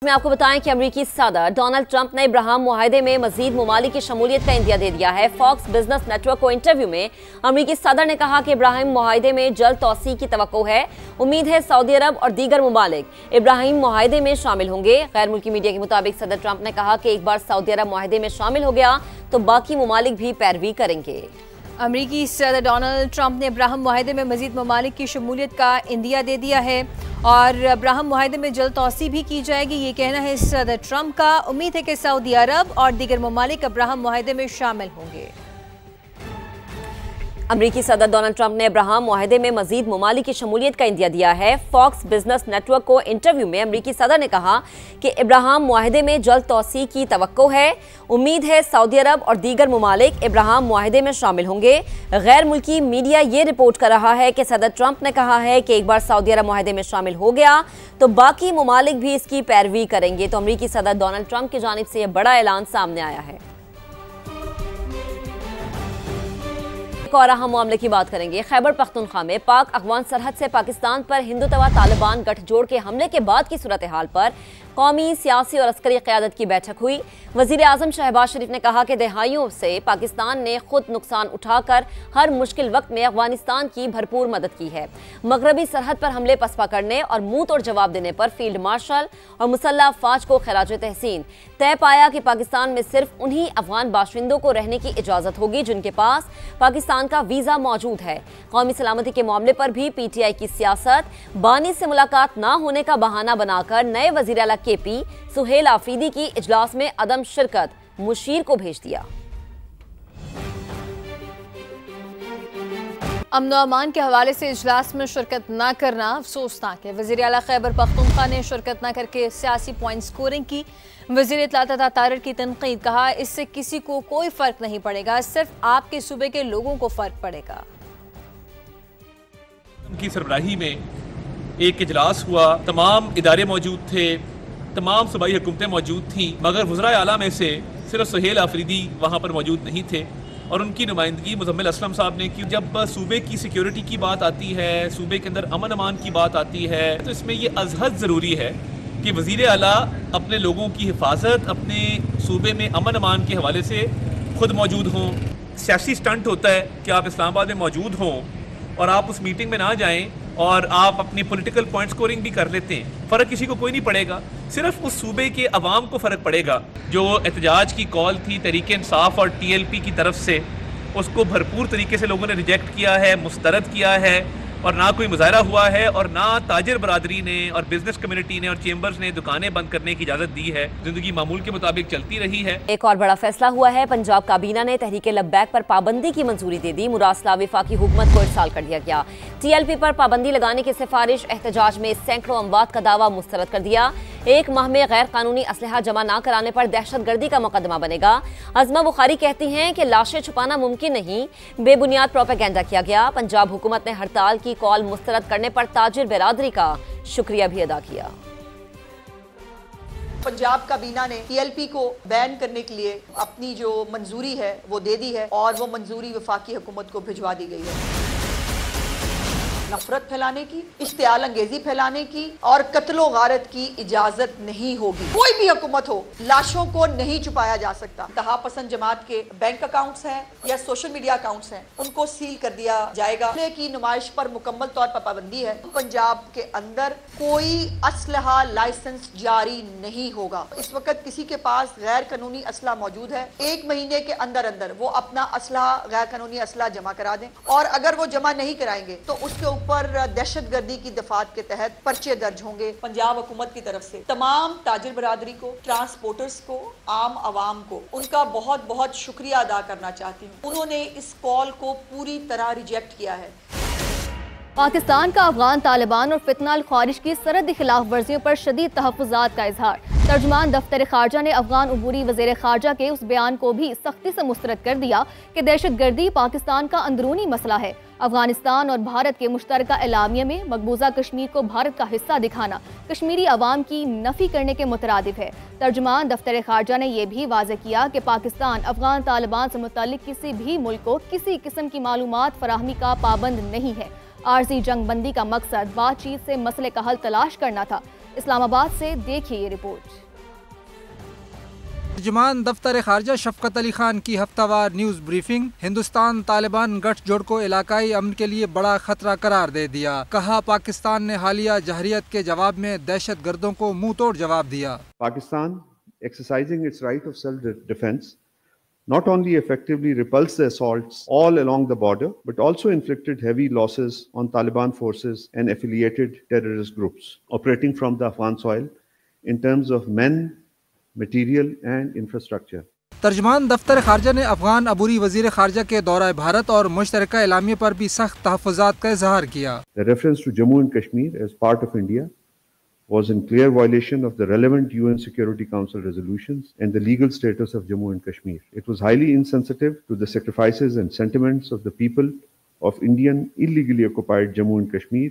में आपको बताएं कि अमेरिकी सदर डोनाल्ड ट्रंप ने इब्राहिम मुआहदे में मजीद ममालिक की शमूलियत का इंदिया दे दिया है। फॉक्स बिजनेस नेटवर्क को इंटरव्यू में अमेरिकी सदर ने कहा कि इब्राहिम मुआहदे में जल्द तौसी की तवक्को है। उम्मीद है सऊदी अरब और दीगर ममालिक इब्राहिम मुआहदे में शामिल होंगे। गैर मुल्की मीडिया के मुताबिक सदर ट्रंप ने कहा कि एक बार सऊदी अरब मुआहदे में शामिल हो गया तो बाकी ममालिक भी पैरवी करेंगे। अमेरिकी सदर डोनाल्ड ट्रंप ने इब्राहिम मुआहदे में मजीद ममालिक की शमूलियत का इंदिया दे दिया है और इब्राहिम मुआहदे में जल्द तौसी भी की जाएगी, ये कहना है सदर ट्रंप का। उम्मीद है कि सऊदी अरब और दीगर ममालिक इब्राहिम मुआहदे में शामिल होंगे। अमेरिकी सदर डोनाल्ड ट्रंप ने इब्राहिम मुआहदे में मजीद ममालिक की शमूलियत का इंदिया दिया है। फॉक्स बिजनेस नेटवर्क को इंटरव्यू में अमेरिकी सदर ने कहा कि इब्राहिम मुआहदे में जल्द तौसी की तवक्को है। उम्मीद है सऊदी अरब और दीगर ममालिक इब्राहिम मुआहदे में शामिल होंगे। गैर मुल्की मीडिया ये रिपोर्ट कर रहा है कि सदर ट्रंप ने कहा है कि एक बार सऊदी अरब मुआहदे में शामिल हो गया तो बाकी ममालिक भी इसकी पैरवी करेंगे। तो अमेरिकी सदर डोनाल्ड ट्रंप की जानिब से यह बड़ा ऐलान सामने आया है। एक और अहम मामले की बात करेंगे। खैबर पख्तूनख्वा में पाक अफगान सरहद से पाकिस्तान पर हिंदुत्व तालिबान गठजोड़ के हमले के बाद की सूरत हाल पर कौमी, सियासी और अस्करी क़यादत की बैठक हुई। वज़ीर आज़म शहबाज शरीफ ने कहा कि दहाइयों से पाकिस्तान ने खुद नुकसान उठाकर हर मुश्किल वक्त में अफगानिस्तान की भरपूर मदद की है। मगरबी सरहद पर हमले पसपा करने और मुंह तोड़ जवाब देने पर फील्ड मार्शल और मुसल्लह अफवाज को खिराज तहसीन। तय पाया कि पाकिस्तान में सिर्फ उन्हीं अफगान बाशिंदों को रहने की इजाज़त होगी जिनके पास पाकिस्तान का वीज़ा मौजूद है। कौमी सलामती के मामले पर भी PTI की सियासत, बानी से मुलाकात न होने का बहाना बनाकर नए वज़ीर आला KP सुहेल आफरीदी की इजलास में अदम शिरकत मुशीर को भेज दिया। अमन और अमान के हवाले से इजलास में शिरकत न करना अफसोसनाक है। वज़ीर आला खैबर पख्तूनख्वा ने शिरकत न करके सियासी पॉइंट स्कोरिंग की। वज़ीर इत्तलात तारिर की तनकीद, कहा इससे किसी को कोई फर्क नहीं पड़ेगा, सिर्फ आपके सूबे के लोगों को फर्क पड़ेगा। उनकी सरबराही में एक इजलास हुआ, तमाम इदारे मौजूद थे, तमाम सूबाई हुकूमतें मौजूद थीं, मगर वज़राए आला में से सिर्फ सुहेल आफरीदी वहाँ पर मौजूद नहीं थे और उनकी नुमाइंदगी मुज़म्मिल असलम साहब ने की। जब सूबे की सिक्योरिटी की बात आती है, सूबे के अंदर अमन अमान की बात आती है, तो इसमें यह अज़हद ज़रूरी है कि वज़ीर आला अपने लोगों की हिफाजत, अपने सूबे में अमन अमान के हवाले से खुद मौजूद हों। सियासी स्टंट होता है कि आप इस्लामाबाद में मौजूद हों और आप उस मीटिंग में ना जाएं और आप अपनी पॉलिटिकल पॉइंट स्कोरिंग भी कर लेते हैं। फ़र्क किसी को कोई नहीं पड़ेगा, सिर्फ उस सूबे के अवाम को फ़र्क पड़ेगा। जो एहतजाज की कॉल थी तहरीक इंसाफ और TLP की तरफ से, उसको भरपूर तरीके से लोगों ने रिजेक्ट किया है, मुस्तरद किया है और ना कोई मुजाहरा हुआ है और ना ताजिर बरादरी ने और बिजनेस कम्युनिटी ने और चेंबर्स ने दुकानें बंद करने की इजाज़त दी है। ज़िंदगी मामूल के मुताबिक चलती रही है। एक और बड़ा फैसला हुआ है। पंजाब काबीना ने तहरीक लब्बैक पर पाबंदी की मंजूरी दे दी। मुरासला वफाकी हुकूमत को इरसाल कर दिया गया। TLP पर पाबंदी लगाने की सिफारिश, एहतजाज में सैकड़ों अमवात का दावा मुस्तरद कर दिया। एक माह में गैर कानूनी असलहा जमा न कराने पर दहशतगर्दी का मुकदमा बनेगा। अज़मा बुखारी कहती हैं कि लाशें छुपाना मुमकिन नहीं, बेबुनियाद प्रोपेगेंडा किया गया। पंजाब हुकूमत ने हड़ताल की कॉल मुस्तरद करने पर ताजिर बिरादरी का शुक्रिया भी अदा किया। पंजाब काबीना ने TLP को बैन करने के लिए अपनी जो मंजूरी है वो दे दी है और वो मंजूरी वफाकी हुकूमत को भिजवा दी गई है। नफरत फैलाने की, इश्तियाल अंगेजी फैलाने की और कत्लो गारत की इजाजत नहीं होगी। कोई भी हुकूमत हो, लाशों को नहीं छुपाया जा सकता। तहा पसंद जमात के बैंक अकाउंट्स हैं या सोशल मीडिया अकाउंट्स हैं, उनको सील कर दिया जाएगा। की नुमाइश पर मुकम्मल तौर पर पाबंदी है। पंजाब के अंदर कोई असलहा लाइसेंस जारी नहीं होगा। इस वक्त किसी के पास गैर कानूनी असला मौजूद है, 1 महीने के अंदर अंदर वो अपना असला, गैर कानूनी असला जमा करा दें और अगर वो जमा नहीं कराएंगे तो उसके ऊपर दहशतगर्दी की दफात के तहत पर्चे दर्ज होंगे। पंजाब हुकूमत की तरफ से तमाम ताजिर बरादरी को, ट्रांसपोर्टर्स को, आम आवाम को उनका बहुत बहुत शुक्रिया अदा करना चाहती हूँ। उन्होंने इस कॉल को पूरी तरह रिजेक्ट किया है। पाकिस्तान का अफगान तालिबान और फितना ख्वारिज की सरहदी खिलाफ वर्जियों पर शदीद तहफ़्फ़ुज़ात का इजहार। तर्जुमान दफ्तर खारजा ने अफगान अबूरी वज़ीर खारजा के उस बयान को भी सख्ती से मुस्तरद कर दिया कि दहशतगर्दी पाकिस्तान का अंदरूनी मसला है। अफगानिस्तान और भारत के मुश्तरका एलामिया में मकबूजा कश्मीर को भारत का हिस्सा दिखाना कश्मीरी अवाम की नफी करने के मुतरादिफ है। तर्जुमान दफ्तर खारजा ने यह भी वाज़ेह किया कि पाकिस्तान अफगान तालिबान से मुताल्लिक किसी भी मुल्क को किसी किस्म की मालूमात फराहमी का पाबंद नहीं है। आरजी जंग बंदी का मकसद बातचीत से मसले का हल तलाश करना था। इस्लामाबाद से देखिए ये रिपोर्ट। तर्जुमान दफ्तर खारजा शफकत अली खान की हफ्तावार न्यूज़ ब्रीफिंग। हिंदुस्तान तालिबान गठजोड़ को इलाकाई अमन के लिए बड़ा खतरा करार दे दिया। कहा पाकिस्तान ने हालिया जहरियत के जवाब में दहशत गर्दों को मुंह तोड़ जवाब दिया। Pakistan exercising its right of self-defense not only effectively repulsed the assaults all along the border, but also inflicted heavy losses on Taliban forces and affiliated terrorist groups operating from the Afghan soil in terms of men, material and infrastructure. तर्जुमान दफ्तर खारजा ने अफगान अबूरी वजीर खारजा के दौरा भारत और मुश्तरका एलामिये पर भी सख्त तहफ़्फ़ुज़ात का इज़हार किया। The reference to Jammu and Kashmir as part of India was in clear violation of the relevant UN Security Council resolutions and the legal status of Jammu and Kashmir. It was highly insensitive to the sacrifices and sentiments of the people of Indian illegally occupied Jammu and Kashmir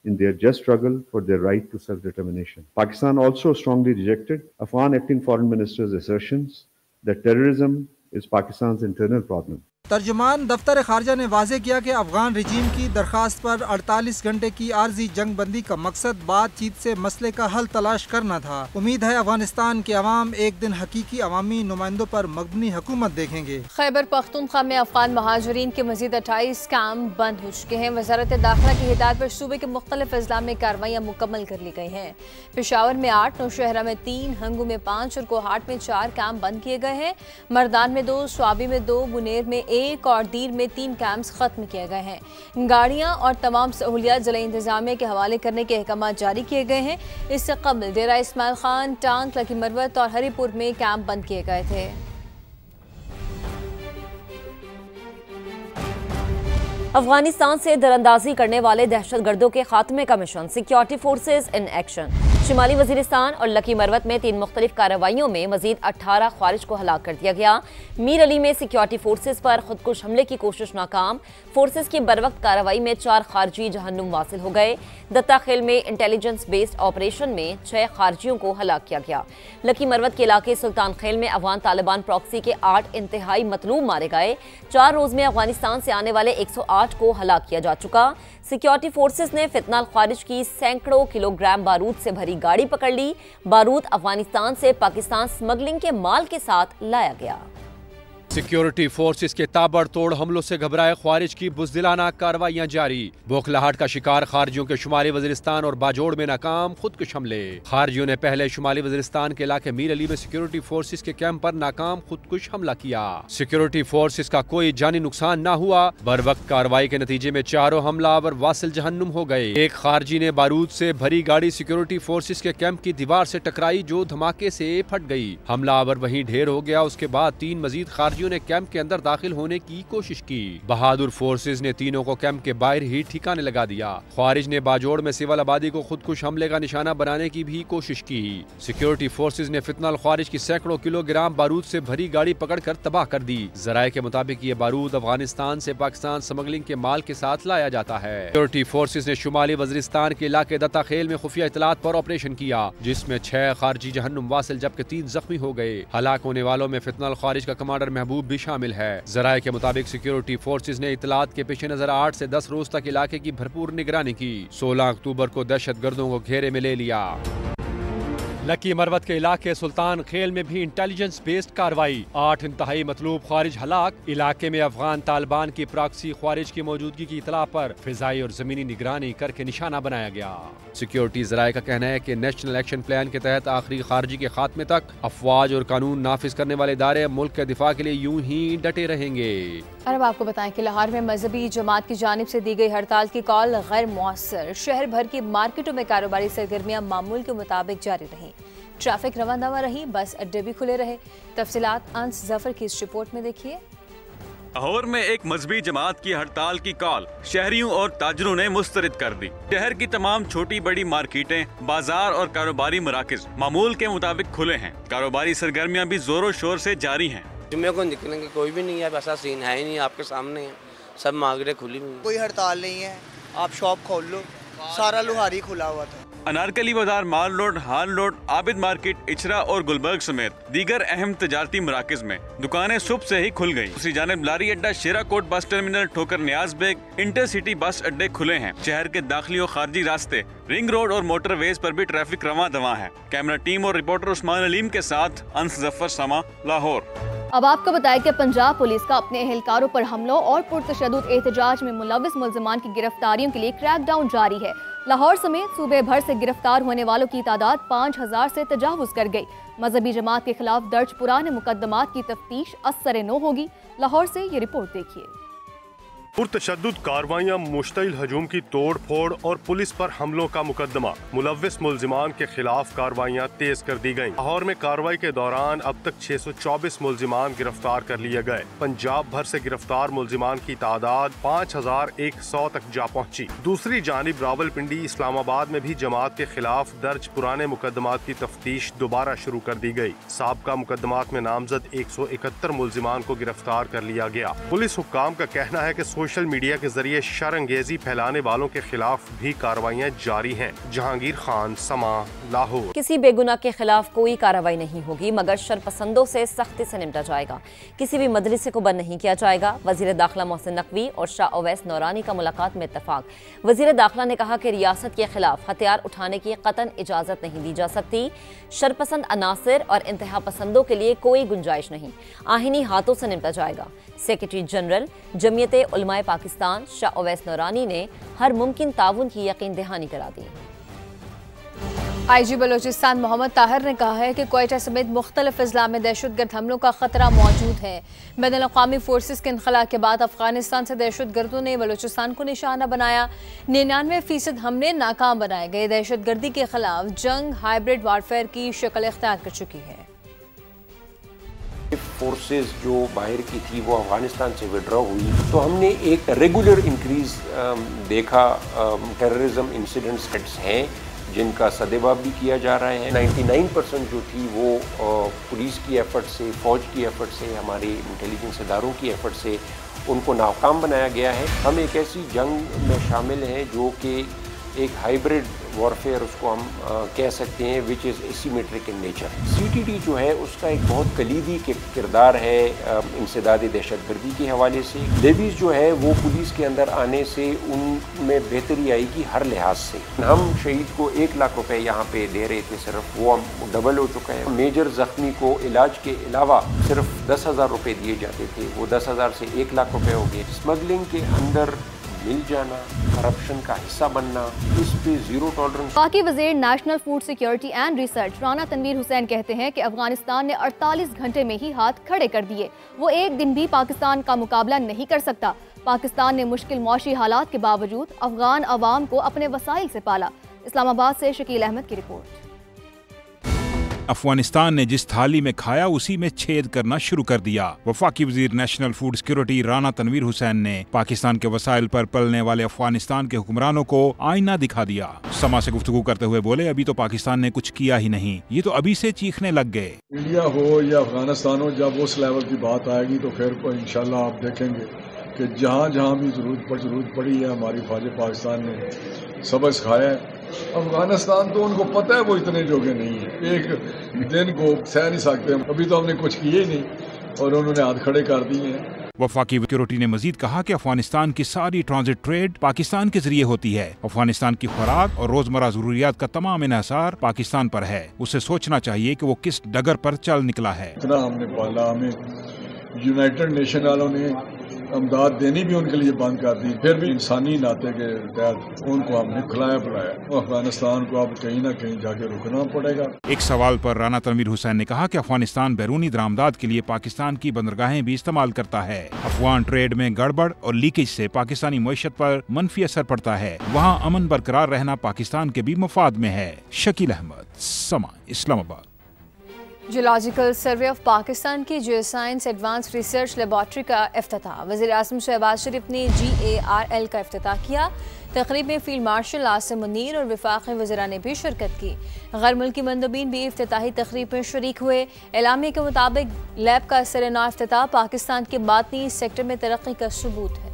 in their just struggle for their right to self-determination. Pakistan also strongly rejected Afghan acting foreign minister's assertions that terrorism is Pakistan's internal problem. तर्जुमान दफ्तर खारजा ने वाज़ेह किया कि अफगान रजीम की दरख्वास्त पर 48 घंटे की आर्जी जंग बंदी का मकसद बातचीत से मसले का हल तलाश करना था। उम्मीद है अफगानिस्तान के अवाम एक दिन हकीकी अवामी नुमाइंदों पर मबनी हुकूमत देखेंगे। खैबर पख्तूनख्वा में अफगान महाजरीन के मजीद 28 कैंप बंद हो चुके हैं। वजारत दाखिला की हिदायत पर सूबे के मुख्तलिफ अजला में कार्रवाइयाँ मुकम्मल कर ली गई हैं। पेशावर में 8, नौशहरा में 3, हंगू में 5 और कोहाट में 4 कैंप बंद किए गए हैं। मर्दान में 2, स्वाबी में 2, बुनेर में 1 और दीर में 3 कैंप्स खत्म किए गए हैं। गाड़ियां और तमाम सहूलियात जिला इंतजामिया के हवाले करने के अहकाम जारी किए गए हैं। इससे कबल डेरा इस्माइल खान, टांग, लकी मरवत और हरीपुर में कैंप बंद किए गए थे। अफगानिस्तान से दरअंदाजी करने वाले दहशतगर्दों के खात्मे का mission, security forces in action. शुमाली वजीरिस्तान और लकी मरवत में 3 मुख्तलिफ कार्रवाइयों में मजीद 18 ख्वारिज को हलाक कर दिया गया। मीर अली में सिक्योरिटी फोर्सेज पर खुदकुश हमले की कोशिश नाकाम। फोर्सेज की बरवक्त कार्रवाई में 4 खारजी जहन्नुम वासिल हो गए। दत्ता खेल में इंटेलिजेंस बेस्ड ऑपरेशन में 6 खारजियों को हलाक किया गया। लकी मरवत के इलाके सुल्तान खेल में अफगान तालिबान प्रॉक्सी के 8 इंतहाई मतलूब मारे गए। 4 रोज में अफगानिस्तान से आने वाले 108 को हलाक किया जा चुका। सिक्योरिटी फोर्सेस ने फितनाल ख्वारिज की सैकड़ों किलोग्राम बारूद से भरी गाड़ी पकड़ ली। बारूद अफगानिस्तान से पाकिस्तान स्मगलिंग के माल के साथ लाया गया। सिक्योरिटी फोर्सेस के ताबड़तोड़ हमलों से घबराए ख्वारिज की बुज़दिलाना कार्रवाइयां जारी। बौखलाहट का शिकार खारजियों के शुमाली वजीरिस्तान और बाजोड़ में नाकाम खुदकुश हमले। खारजियों ने पहले शुमाली वजीरिस्तान के इलाके मीर अली में सिक्योरिटी फोर्सेस के कैंप पर नाकाम खुदकुश हमला किया। सिक्योरिटी फोर्सेस का कोई जानी नुकसान न हुआ। बर वक्त कार्रवाई के नतीजे में 4 हमलावर वासिल जहन्नुम हो गए। एक खारजी ने बारूद से भरी गाड़ी सिक्योरिटी फोर्सेस के कैंप की दीवार से टकराई, जो धमाके से फट गई। हमलावर वहीं ढेर हो गया। उसके बाद 3 मजीद खारजी ने कैंप के अंदर दाखिल होने की कोशिश की। बहादुर फोर्सेज ने तीनों को कैंप के बाहर ही ठिकाने लगा दिया। ख्वारिज ने बाजोड़ में सिविल आबादी को खुदकुश हमले का निशाना बनाने की भी कोशिश की। सिक्योरिटी फोर्सेज ने फितनाल ख्वारिज की सैकड़ों किलोग्राम बारूद से भरी गाड़ी पकड़कर तबाह कर दी। जराये के मुताबिक ये बारूद अफगानिस्तान से पाकिस्तान स्मगलिंग के माल के साथ लाया जाता है। सिक्योरिटी फोर्सेज ने शुमाली वजीरिस्तान के इलाके दत्ता खेल में खुफिया इतलात पर ऑपरेशन किया, जिसमें 6 खारजी जहन्नुम वासिल जबकि 3 जख्मी हो गए। हलाक होने वालों में फितनाल ख्वारिज का कमांडर महबूब भी शामिल है। जराये के मुताबिक सिक्योरिटी फोर्सेज ने इतलात के पेश नजर 8 से 10 रोज तक इलाके की भरपूर निगरानी की। 16 अक्टूबर को दहशतगर्दों को घेरे में ले लिया। लकी मरवत के इलाके सुल्तान खेल में भी इंटेलिजेंस बेस्ड कार्रवाई। 8 इंतहाई मतलूब ख्वारिज हलाक। इलाके में अफगान तालिबान की प्रॉक्सी ख्वारिज की मौजूदगी की इतला पर फिजाई और जमीनी निगरानी करके निशाना बनाया गया। सिक्योरिटी जराये का कहना है कि नेशनल एक्शन प्लान के तहत आखिरी खारजी के खात्मे तक अफवाज और कानून नाफिज करने वाले इदारे मुल्क के दिफा के लिए यूं ही डटे रहेंगे। और अब आपको बताएं कि लाहौर में मजहबी जमात की जानिब से दी गई हड़ताल की कॉल गैर मुअस्सर। शहर भर की मार्केटों में कारोबारी सरगर्मियां मामूल के मुताबिक जारी रहीं। ट्रैफिक रवाना रही, बस अड्डे भी खुले रहे। तफसीलात अंस जफर की इस रिपोर्ट में देखिए। लाहौर में एक मजहबी जमात की हड़ताल की कॉल शहरियों और ताजरों ने मुस्तरद कर दी। शहर की तमाम छोटी बड़ी मार्केटें, बाजार और कारोबारी मराकज मामूल के मुताबिक खुले हैं। कारोबारी सरगर्मियां भी जोरों शोर से जारी हैं। जुम्मे को निकलेंगे कोई भी नहीं है, वैसा सीन है ही नहीं, आपके सामने है, सब मार्केटें खुली हुई। कोई हड़ताल नहीं है, आप शॉप खोल लो, सारा लोहारी खुला हुआ था। अनारकली बाजार, माल रोड, हाल रोड, आबिद मार्केट, इचरा और गुलबर्ग समेत दीगर अहम तजारती मराकज में दुकानें सुबह से ही खुल गयी। दूसरी जानिब लारी अड्डा, शेराकोट बस टर्मिनल, ठोकर नियाज बेग, इंटरसिटी बस अड्डे खुले हैं। शहर के दाखिली और खारजी रास्ते, रिंग रोड और मोटरवेज पर भी ट्रैफिक रवां दवा है। कैमरा टीम और रिपोर्टर उस्मान अलीम के साथ अंस जफर समा, लाहौर। अब आपको बताएं कि पंजाब पुलिस का अपने एहलकारों पर हमलों और पुरतशद्दुद एहतजाज में मुलविस मुल्ज़िमान की गिरफ्तारियों के लिए क्रैकडाउन जारी है। लाहौर समेत सूबे भर से गिरफ्तार होने वालों की तादाद 5000 से तजावुज कर गई। मजहबी जमात के खिलाफ दर्ज पुराने मुकदमात की तफ्तीश असर-ए-नौ होगी। लाहौर से ये रिपोर्ट देखिए। पुरतशद्दुद कार्रवाइयाँ, मुश्तइल हजूम की तोड़ फोड़ और पुलिस पर हमलों का मुकदमा। मुलविस मुल्जिमान के खिलाफ कार्रवाइयाँ तेज कर दी गयी। लाहौर में कार्रवाई के दौरान अब तक 624 मुल्जिमान गिरफ्तार कर लिए गए। पंजाब भर से गिरफ्तार मुल्जिमान की तादाद 5100 तक जा पहुँची। दूसरी जानिब रावलपिंडी, इस्लामाबाद में भी जमात के खिलाफ दर्ज पुराने मुकदमात की तफ्तीश दोबारा शुरू कर दी गयी। साबका मुकदमात में नामजद 171 मुल्जिमान को गिरफ्तार कर लिया गया। पुलिस हुक्काम का कहना है कि सोशल मीडिया के जरिए शरअंगेजी फैलाने वालों के खिलाफ भी कार्रवाइयाँ जारी हैं। जहांगीर खान, समा, लाहौर। किसी बेगुनाह के खिलाफ कोई कार्रवाई नहीं होगी, मगर शरपसंदों से सख्ती से निपटा जाएगा। किसी भी मदरसे को बंद नहीं किया जाएगा। वजीर दाखिला मोहसिन नकवी और शाह अवैस नौरानी का मुलाकात में इत्तफाक। वजीर दाखिला ने कहा कि रियासत के खिलाफ हथियार उठाने की कतन इजाजत नहीं दी जा सकती। शरपसंद अनासिर और इंतहा पसंदों के लिए कोई गुंजाइश नहीं। आहिनी हाथों से निपटा जाएगा। सेक्रेटरी जनरल जमीयत उलमाए पाकिस्तान शाह अवैस नौरानी ने हर मुमकिन ताउन की यकीन दहानी करा दी। IG बलोचिस्तान मोहम्मद ताहिर ने कहा है कि क्वेटा समेत मुख्तलिफ अजला में दहशतगर्द हमलों का खतरा मौजूद है। बैनुल-अक़वामी फोर्सेस के इनखला के बाद अफगानिस्तान से दहशतगर्दों ने बलोचिस्तान को निशाना बनाया। 99% हमले नाकाम बनाए गए। दहशतगर्दी के खिलाफ जंग हाइब्रिड वारफेयर की शक्ल इख्तियार कर चुकी है। फोर्सेस जो बाहर की थी वो अफगानिस्तान से विड्रॉ हुई, तो हमने एक रेगुलर इंक्रीज देखा। टेररिज्म इंसिडेंट्स हैं जिनका सदेबाब भी किया जा रहा है। 99% जो थी वो पुलिस की एफर्ट से, फौज की एफर्ट से, हमारे इंटेलिजेंस इदारों की एफर्ट से उनको नाकाम बनाया गया है। हम एक ऐसी जंग में शामिल हैं जो कि एक हाइब्रिड वॉरफेयर उसको हम कह सकते हैं, which is asymmetric in nature. CTT जो है उसका एक बहुत कलीदी किरदार है इंसदाद दहशतगर्दी के हवाले से। लेवीज जो है वो पुलिस के अंदर आने से उनमें बेहतरी आएगी हर लिहाज से। हम शहीद को 1 लाख रुपए यहाँ पे दे रहे थे, सिर्फ वो हम डबल हो चुका है। मेजर जख्मी को इलाज के अलावा सिर्फ 10,000 रुपये दिए जाते थे, वो 10,000 से 1 लाख रुपये हो गए। स्मगलिंग के अंदर मिल जाना, करप्शन का हिस्सा बनना, इस पे जीरो टॉलरेंस। पाकी वजीर national food security and research Rana Tanveer Hussain कहते हैं कि अफगानिस्तान ने 48 घंटे में ही हाथ खड़े कर दिए। वो एक दिन भी पाकिस्तान का मुकाबला नहीं कर सकता। पाकिस्तान ने मुश्किल मौशी हालात के बावजूद अफगान अवाम को अपने वसाइल से पाला। इस्लामाबाद से शकील अहमद की रिपोर्ट। अफगानिस्तान ने जिस थाली में खाया उसी में छेद करना शुरू कर दिया। वफाकी वजीर national food security Rana Tanveer Hussain ने पाकिस्तान के वसाइल पर पलने वाले अफगानिस्तान के हुक्मरानों को आईना दिखा दिया। समा से गुफ्तगू करते हुए बोले, अभी तो पाकिस्तान ने कुछ किया ही नहीं, ये तो अभी से चीखने लग गए। इंडिया हो या अफगानिस्तान हो, जब उस लेवल की बात आएगी तो फिर इंशाल्लाह आप देखेंगे कि जहाँ जहाँ भी जरूरत पड़ी है हमारी फौज पाकिस्तान ने सबक सिखाया है। अफगानिस्तान तो उनको पता है वो इतने जोगे नहीं है, एक दिन को सह नहीं सकते। अभी तो हमने कुछ किए ही नहीं और उन्होंने हाथ खड़े कर दिए हैं। वफाकी सिक्योरिटी ने मजीद कहा कि अफगानिस्तान की सारी ट्रांजिट ट्रेड पाकिस्तान के जरिए होती है। अफगानिस्तान की खुराक और रोजमर्रा जरूरियात का तमाम इन्हिसार पाकिस्तान पर है। उसे सोचना चाहिए कि वो किस डगर पर चल निकला है। इतना हमने पाला, हमें यूनाइटेड नेशन वालों ने अमदाद देनी भी उनके लिए बंद कर दी, फिर भी इंसानी नाते के तहत उनको हमने खिलाया पिलाया। अफगानिस्तान को अब कहीं ना कहीं जाके रुकना पड़ेगा। एक सवाल पर राना तनवीर हुसैन ने कहा कि अफगानिस्तान बैरूनी दरामदाद के लिए पाकिस्तान की बंदरगाहें भी इस्तेमाल करता है। अफगान ट्रेड में गड़बड़ और लीकेज से पाकिस्तानी मईशत पर मनफी असर पड़ता है। वहाँ अमन बरकरार रहना पाकिस्तान के भी मफाद में है। शकील अहमद, समा, Islamabad. Geological survey of Pakistan की जियोसाइंस एडवांस रिसर्च लेबॉर्ट्री का इफ्तिताह। वज़ीर आज़म शहबाज शरीफ ने GARL का इफ्तिताह किया। तकरीब में फील्ड मार्शल आसिम मुनीर और वफाकी वज़रा ने भी शिरकत की। गैर मुल्की मंदूबीन भी इफ्तिताही तकरीब में शरीक हुए। एलामिया के मुताबिक लैब का सरेना इफ्तिताह पाकिस्तान के बातनी सेक्टर में तरक्की का सबूत है।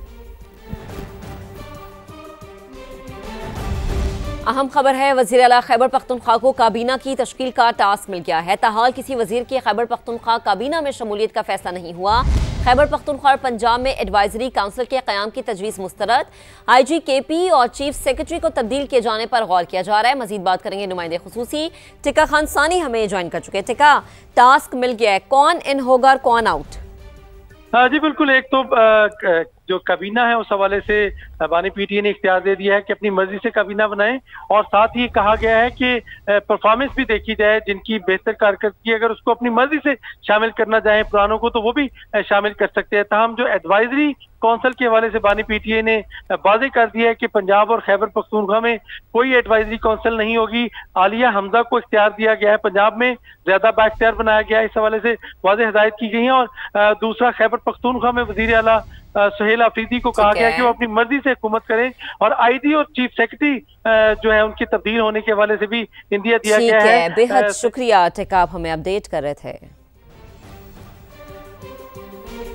अहम खबर है, वज़ीर आला खैबर पख्तूनख्वा को काबीना की तश्कील का टास्क मिल गया है। ताहाल किसी वज़ीर की खैबर पख्तूनख्वा काबीना में शमूलियत का फैसला नहीं हुआ। खैबर पख्तूनख्वा और पंजाब में एडवाइजरी काउंसिल के क़याम की तजवीज़ मुस्तरद। IG KP और चीफ सेक्रेटरी को तब्दील किए जाने पर गौर किया जा रहा है। मजीद बात करेंगे नुमाइंदे खुसूसी टिका खान सानी हमें ज्वाइन कर चुके हैं। टिका, टास्क मिल गया है, कौन इन होगा और कौन आउट? जी बिल्कुल, एक तो जो काबीना है उस हवाले से बानी PTA ने इख्तियार दे दिया है कि अपनी मर्जी से काबीना बनाएं, और साथ ही कहा गया है कि परफॉर्मेंस भी देखी जाए, जिनकी बेहतर कारकर्दगी अगर उसको अपनी मर्जी से शामिल करना चाहें पुरानों को तो वो भी शामिल कर सकते हैं। तमाम जो एडवाइजरी काउंसिल के हवाले से बानी PTA ने वाज़ेह कर दिया है कि पंजाब और खैबर पख्तूनख्वा में कोई एडवाइजरी काउंसिल नहीं होगी। आलिया हमजा को इख्तियार दिया गया है, पंजाब में ज्यादा बाइख्तियार बनाया गया है, इस हवाले से वाज़ेह हिदायत की गई है। और दूसरा, खैबर पख्तूनख्वा में वज़ीर आला सुहेल अफरीदी को कहा गया कि वो अपनी मर्जी से हुकूमत करें, और IG और चीफ सेक्रेटरी जो है उनकी तब्दील होने के हवाले से भी इंदिया दिया गया है। बेहद शुक्रिया टिका, आप हमें अपडेट कर रहे थे।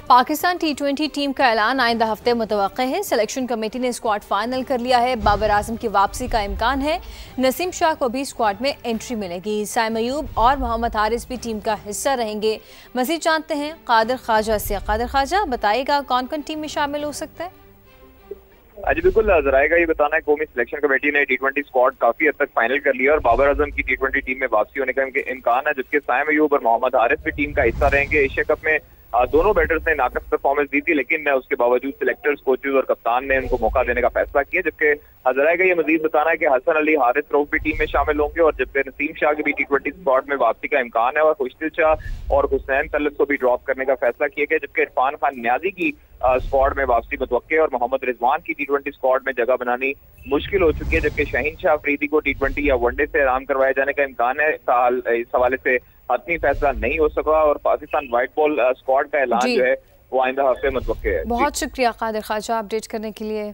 पाकिस्तान T20 टीम का ऐलान आइंदा हफ्ते मुतवक्के है। सिलेक्शन कमेटी ने स्क्वाड फाइनल कर लिया है। बाबर आजम की वापसी का इम्कान है। नसीम शाह को भी स्क्वाड में एंट्री मिलेगी। साइम अयूब और मोहम्मद हारिस भी टीम का हिस्सा रहेंगे। मज़ीद जानते हैं कादिर ख्वाजा से। कादिर ख्वाजा, बताइएगा कौन कौन टीम में शामिल हो सकता है? जी बिल्कुल, जराए का ये बताना है कौमी सिलेक्शन कमेटी ने T20 स्क्वाड काफी हद तक फाइनल कर लिया और बाबर आजम की T20 टीम में वापसी होने का इम्कान है, जबकि साइम अयूब और मोहम्मद हारिस भी टीम का हिस्सा रहेंगे। एशिया कप में दोनों बैटर्स ने नाकस परफॉर्मेंस दी थी, लेकिन उसके बावजूद सिलेक्टर्स, कोचेज और कप्तान ने उनको मौका देने का फैसला किया। जबकि जराए का ये मजीद बताना है कि हसन अली, हारिस रऊफ भी टीम में शामिल होंगे, और जबकि नसीम शाह की भी T20 स्क्वाड में वापसी का इम्कान है, और खुशदिल शाह और हुसैन तलत को भी ड्रॉप करने का फैसला किया गया। जबकि इरफान खान न्याजी की स्क्वाड में वापसी मुतवक्के और मोहम्मद रिजवान की T20 स्क्वाड में जगह बनानी मुश्किल हो चुकी है। जबकि शाहीन शाह अफरीदी को T20 या वनडे से आराम करवाए जाने का इम्कान है। इस हवाले से हतमी फैसला नहीं हो सका, और पाकिस्तान व्हाइट बॉल स्क्वाड का ऐलान जो है वो आइंदा हफ्ते मुतवक्के है। बहुत शुक्रिया कादिर ख्वाजा अपडेट करने के लिए।